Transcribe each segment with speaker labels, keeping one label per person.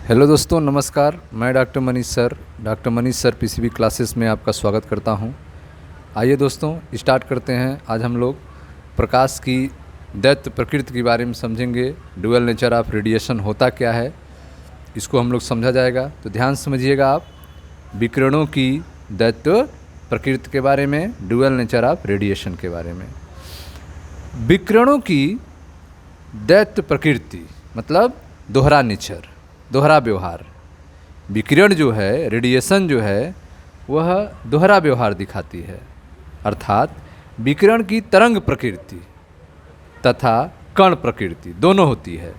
Speaker 1: Hello दोस्तों, नमस्कार। मैं doctor Manish sir PCB classes में आपका स्वागत करता हूं। आइए दोस्तों, स्टार्ट करते हैं। आज हम लोग प्रकाश की दैत्य प्रकृति के बारे में समझेंगे। ड्यूअल नेचर ऑफ रेडिएशन होता क्या है, इसको हम लोग समझा जाएगा। तो ध्यान समझिएगा आप, विकिरणों की दैत्य प्रकृति के बारे में, ड्यूअल नेचर ऑफ रेडिएशन के बारे में। विकिरणों की दैत्य प्रकृति मतलब दोहरा नेचर, दोहरा व्यवहार। विकिरण जो है, रेडिएशन जो है, वह दोहरा व्यवहार दिखाती है। अर्थात विकिरण की तरंग प्रकृति तथा कण प्रकृति दोनों होती है।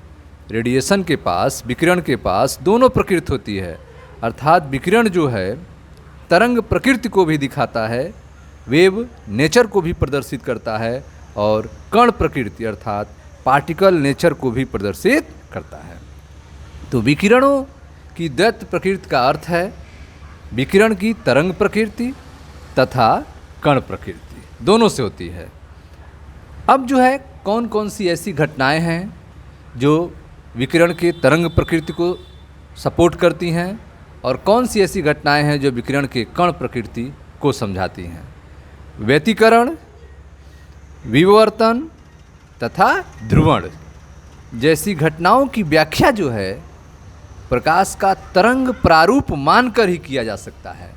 Speaker 1: रेडिएशन के पास, विकिरण के पास दोनों प्रकृति होती है। अर्थात विकिरण जो है तरंग प्रकृति को भी दिखाता है, वेव नेचर को भी प्रदर्शित करता है, और कण प्रकृति अर्थात पार्टिकल नेचर को भी प्रदर्शित करता है। तो विकिरणों की दैत्य प्रकृति का अर्थ है विकिरण की तरंग प्रकृति तथा कण प्रकृति दोनों से होती है। अब जो है कौन कौन सी ऐसी घटनाएं हैं जो विकिरण के तरंग प्रकृति को सपोर्ट करती हैं, और कौन सी ऐसी घटनाएं हैं जो विकिरण के कण प्रकृति को समझाती हैं। व्यतिकरण, विवर्तन तथा ध्रुवण जैसी घटनाओं की व्याख्या जो है प्रकाश का तरंग प्रारूप मानकर ही किया जा सकता है।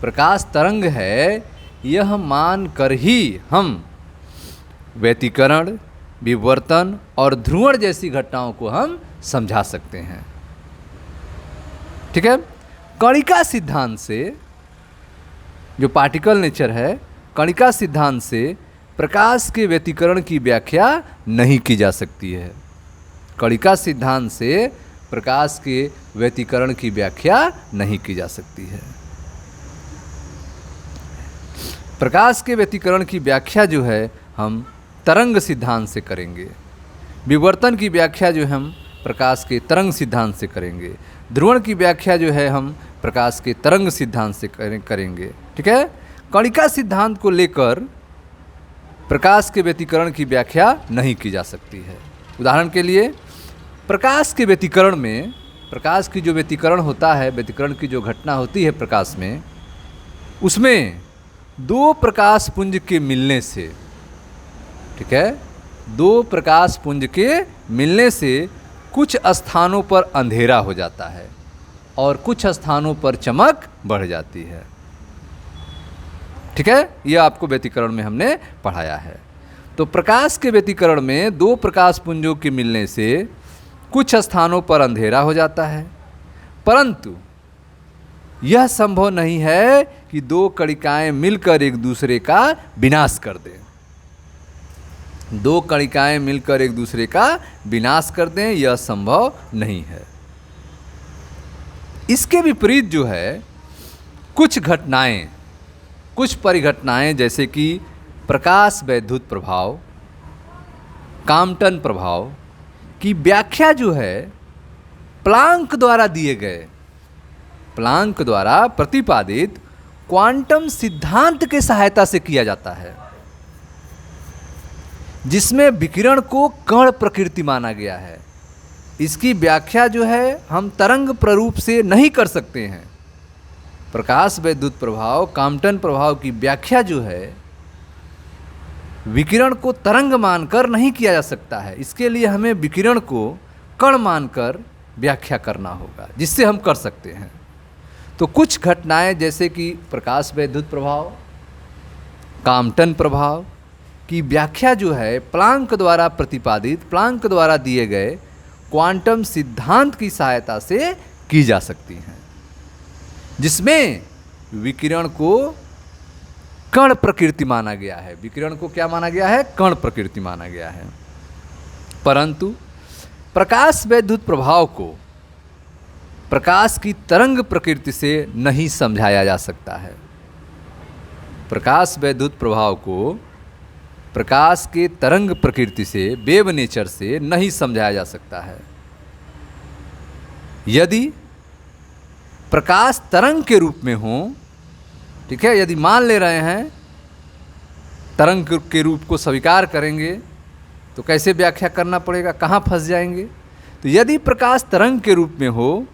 Speaker 1: प्रकाश तरंग है, यह मानकर ही हम व्यतिकरण, विवर्तन और ध्रुवण जैसी घटनाओं को हम समझा सकते हैं। ठीक है। कणिका सिद्धांत से, जो पार्टिकल नेचर है, कणिका सिद्धांत से प्रकाश के व्यतिकरण की व्याख्या नहीं की जा सकती है। कणिका सिद्धांत से प्रकाश के व्यतिकरण की व्याख्या नहीं की जा सकती है। प्रकाश के व्यतिकरण की व्याख्या जो है हम तरंग सिद्धांत से करेंगे। विवर्तन की व्याख्या जो हम प्रकाश के तरंग सिद्धांत से करेंगे। ध्रुवण की व्याख्या जो है हम प्रकाश के तरंग सिद्धांत से करेंगे। ठीक है। कणिका सिद्धांत को लेकर प्रकाश के व्यतिकरण की व्याख्या नहीं की जा सकती है। उदाहरण के लिए, प्रकाश के व्यतिकरण में, प्रकाश की जो व्यतिकरण होता है, व्यतिकरण की जो घटना होती है प्रकाश में, उसमें दो प्रकाश पुंज के मिलने से, ठीक है, दो प्रकाश पुंज के मिलने से कुछ स्थानों पर अंधेरा हो जाता है और कुछ स्थानों पर चमक बढ़ जाती है। ठीक है। यह आपको व्यतिकरण में हमने पढ़ाया है। तो प्रकाश के व्यतिकरण में दो प्रकाश पुंजों के मिलने से कुछ स्थानों पर अंधेरा हो जाता है, परंतु यह संभव नहीं है कि दो कणिकाएं मिलकर एक दूसरे का विनाश कर दें। दो कणिकाएं मिलकर एक दूसरे का विनाश कर दें, यह संभव नहीं है। इसके विपरीत जो है कुछ घटनाएं, कुछ परिघटनाएं, जैसे कि प्रकाश वैद्युत प्रभाव, काम्पटन प्रभाव की व्याख्या जो है प्लांक द्वारा दिए गए, प्लांक द्वारा प्रतिपादित क्वांटम सिद्धांत के सहायता से किया जाता है, जिसमें विकिरण को कण प्रकृति माना गया है। इसकी व्याख्या जो है हम तरंग प्ररूप से नहीं कर सकते हैं। प्रकाश वैद्युत प्रभाव, काम्पटन प्रभाव की व्याख्या जो है विकिरण को तरंग मानकर नहीं किया जा सकता है। इसके लिए हमें विकिरण को कण मानकर व्याख्या करना होगा, जिससे हम कर सकते हैं। तो कुछ घटनाएं जैसे कि प्रकाश वैद्युत प्रभाव, काम्पटन प्रभाव की व्याख्या जो है प्लांक द्वारा प्रतिपादित, प्लांक द्वारा दिए गए क्वांटम सिद्धांत की सहायता से की जा सकती हैं, जिसमें विकिरण को कण प्रकृति माना गया है। विकिरण को क्या माना गया है? कण प्रकृति माना गया है। परंतु प्रकाश वैद्युत प्रभाव को प्रकाश की तरंग प्रकृति से नहीं समझाया जा सकता है। प्रकाश वैद्युत प्रभाव को प्रकाश के तरंग प्रकृति से, वेव नेचर से नहीं समझाया जा सकता है। यदि प्रकाश तरंग के रूप में हो, ठीक है, यदि मान ले रहे हैं, तरंग के रूप को स्वीकार करेंगे, तो कैसे व्याख्या करना पड़ेगा, कहाँ फंस जाएंगे। तो यदि प्रकाश तरंग के रूप में हो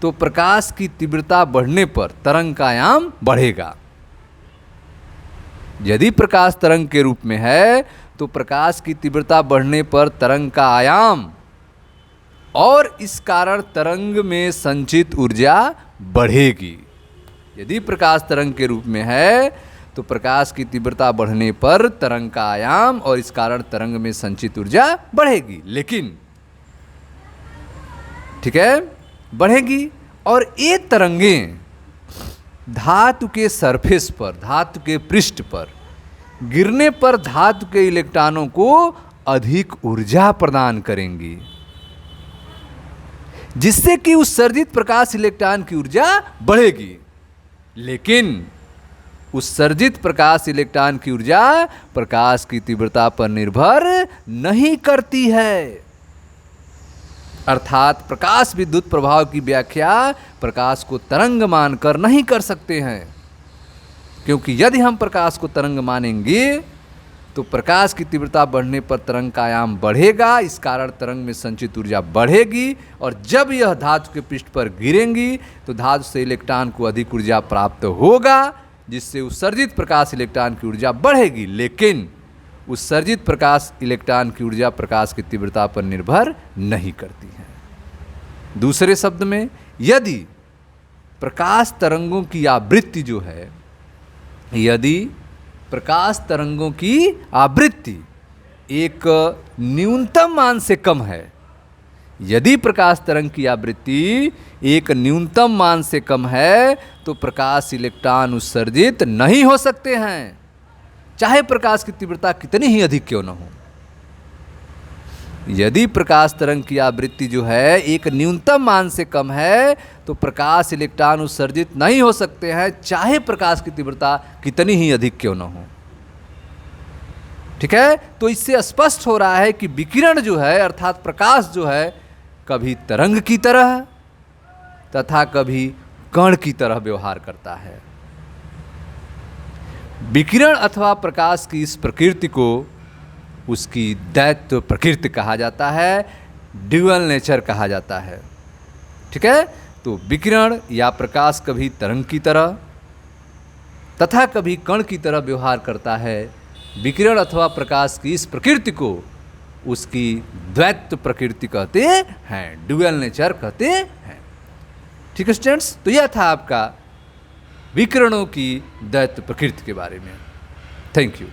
Speaker 1: तो प्रकाश की तीव्रता बढ़ने पर तरंग का आयाम बढ़ेगा। यदि प्रकाश तरंग के रूप में है तो प्रकाश की तीव्रता बढ़ने पर तरंग का आयाम और इस कारण तरंग में संचित ऊर्जा बढ़ेगी। यदि प्रकाश तरंग के रूप में है तो प्रकाश की तीव्रता बढ़ने पर तरंग का आयाम और इस कारण तरंग में संचित ऊर्जा बढ़ेगी। लेकिन ठीक है, बढ़ेगी। और ये तरंगें धातु के सरफेस पर, धातु के पृष्ठ पर गिरने पर धातु के इलेक्ट्रॉनों को अधिक ऊर्जा प्रदान करेंगी, जिससे कि उत्सर्जित प्रकाश इलेक्ट्रॉन की ऊर्जा बढ़ेगी। लेकिन उत्सर्जित प्रकाश इलेक्ट्रॉन की ऊर्जा प्रकाश की तीव्रता पर निर्भर नहीं करती है। अर्थात प्रकाश विद्युत प्रभाव की व्याख्या प्रकाश को तरंग मानकर नहीं कर सकते हैं, क्योंकि यदि हम प्रकाश को तरंग मानेंगे तो प्रकाश की तीव्रता बढ़ने पर तरंग का आयाम बढ़ेगा, इस कारण तरंग में संचित ऊर्जा बढ़ेगी और जब यह धातु के पृष्ठ पर गिरेंगी तो धातु से इलेक्ट्रॉन को अधिक ऊर्जा प्राप्त होगा, जिससे उत्सर्जित प्रकाश इलेक्ट्रॉन की ऊर्जा बढ़ेगी। लेकिन उत्सर्जित प्रकाश इलेक्ट्रॉन की ऊर्जा प्रकाश की तीव्रता पर निर्भर नहीं करती है। दूसरे शब्द में, यदि प्रकाश तरंगों की आवृत्ति जो है, यदि प्रकाश तरंगों की आवृत्ति एक न्यूनतम मान से कम है, यदि प्रकाश तरंग की आवृत्ति एक न्यूनतम मान से कम है तो प्रकाश इलेक्ट्रॉन उत्सर्जित नहीं हो सकते हैं, चाहे प्रकाश की तीव्रता कितनी ही अधिक क्यों न हो। यदि प्रकाश तरंग की आवृत्ति जो है एक न्यूनतम मान से कम है तो प्रकाश इलेक्ट्रॉन उत्सर्जित नहीं हो सकते हैं, चाहे प्रकाश की तीव्रता कितनी ही अधिक क्यों न हो। ठीक है, तो इससे स्पष्ट हो रहा है कि विकिरण जो है अर्थात प्रकाश जो है कभी तरंग की तरह तथा कभी कण की तरह व्यवहार करता है। विकिरण अथवा प्रकाश की इस प्रकृति को उसकी दैत्य प्रकृति कहा जाता है, ड्यूअल नेचर कहा जाता है। ठीक है, तो विकिरण या प्रकाश कभी तरंग की तरह तथा कभी कण की तरह व्यवहार करता है। विकिरण अथवा प्रकाश की इस प्रकृति को उसकी द्वैत प्रकृति कहते हैं, ड्यूअल नेचर कहते हैं। ठीक है स्टूडेंट्स, तो यह था आपका विकिरणों की द्वैत प्रकृति के बारे में। Thank you.